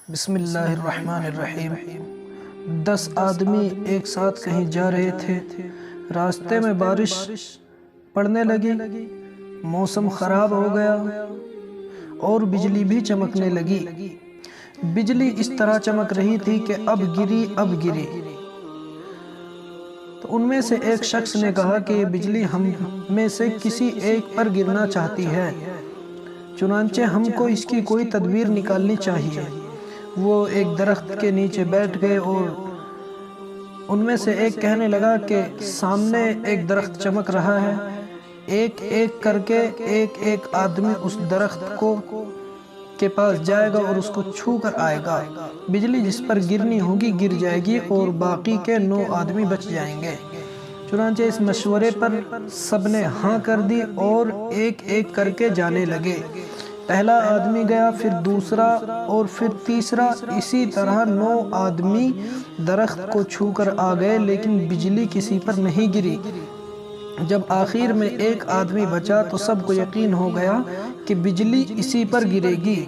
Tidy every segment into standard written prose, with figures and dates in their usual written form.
بسم اللہ الرحمن الرحیم 10 آدمی ایک ساتھ کہیں جا رہے تھے۔ راستے میں بارش پڑنے لگی، موسم خراب ہو گیا اور بجلی بھی چمکنے لگی۔ بجلی اس طرح چمک رہی تھی کہ اب گری۔ تو ان میں سے ایک شخص نے کہا کہ یہ بجلی ہم میں سے کسی ایک پر گرنا چاہتی ہے، چنانچہ ہم کو اس کی کوئی تدبیر نکالنی چاہیے۔ وہ ایک درخت کے نیچے بیٹھ گئے اور ان میں سے ایک کہنے لگا کہ سامنے ایک درخت چمک رہا ہے، ایک ایک کر کے ایک آدمی اس درخت کے پاس جائے گا اور اس کو چھو کر آئے گا۔ بجلی جس پر گرنی ہوگی گر جائے گی اور باقی کے 9 آدمی بچ جائیں گے۔ چنانچہ اس مشورے پر سب نے ہاں کر دی اور ایک ایک کر کے جانے لگے۔ پہلا آدمی گیا، پھر دوسرا اور پھر تیسرا، اسی طرح 9 آدمی درخت کو چھو کر آ گئے، لیکن بجلی کسی پر نہیں گری۔ جب آخر میں ایک آدمی بچا تو سب کو یقین ہو گیا کہ بجلی اسی پر گرے گی۔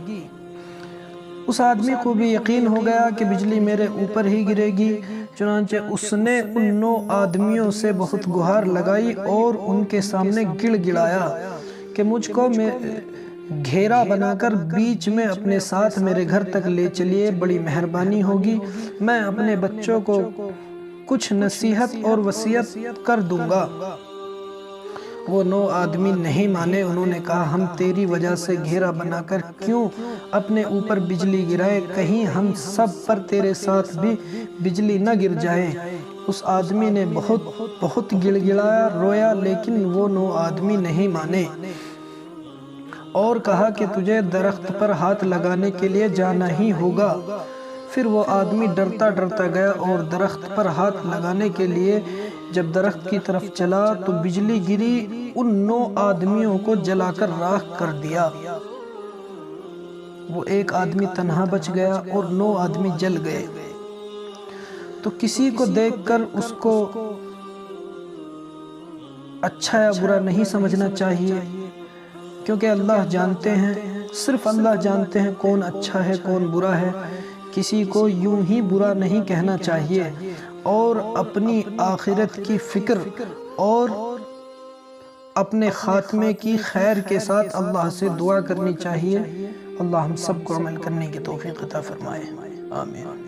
اس آدمی کو بھی یقین ہو گیا کہ بجلی میرے اوپر ہی گرے گی، چنانچہ اس نے ان 9 آدمیوں سے بہت گہار لگائی اور ان کے سامنے گڑ گڑایا کہ مجھ کو گھیرا بنا کر بیچ میں اپنے ساتھ میرے گھر تک لے چلیے، بڑی مہربانی ہوگی۔ میں اپنے بچوں کو کچھ نصیحت اور وصیت کر دوں گا۔ وہ 9 آدمی نہیں مانے، انہوں نے کہا ہم تیری وجہ سے گھیرا بنا کر کیوں اپنے اوپر بجلی گرائے، کہیں ہم سب پر تیرے ساتھ بھی بجلی نہ گر جائے۔ اس آدمی نے بہت گڑ گڑایا، رویا، لیکن وہ 9 آدمی نہیں مانے اور کہا کہ تجھے درخت پر ہاتھ لگانے کے لیے جانا ہی ہوگا۔ پھر وہ آدمی ڈرتا گیا اور درخت پر ہاتھ لگانے کے لیے جب درخت کی طرف چلا تو بجلی گری، ان 9 آدمیوں کو جلا کر راکھ کر دیا۔ وہ ایک آدمی تنہا بچ گیا اور 9 آدمی جل گئے۔ تو کسی کو دیکھ کر اس کو اچھا یا برا نہیں سمجھنا چاہیے، کیونکہ اللہ جانتے ہیں، صرف اللہ جانتے ہیں کون اچھا ہے کون برا ہے۔ کسی کو یوں ہی برا نہیں کہنا چاہیے اور اپنی آخرت کی فکر اور اپنے خاتمے کی خیر کے ساتھ اللہ سے دعا کرنی چاہیے۔ اللہ ہم سب کو عمل کرنے کی توفیق عطا فرمائے، آمین۔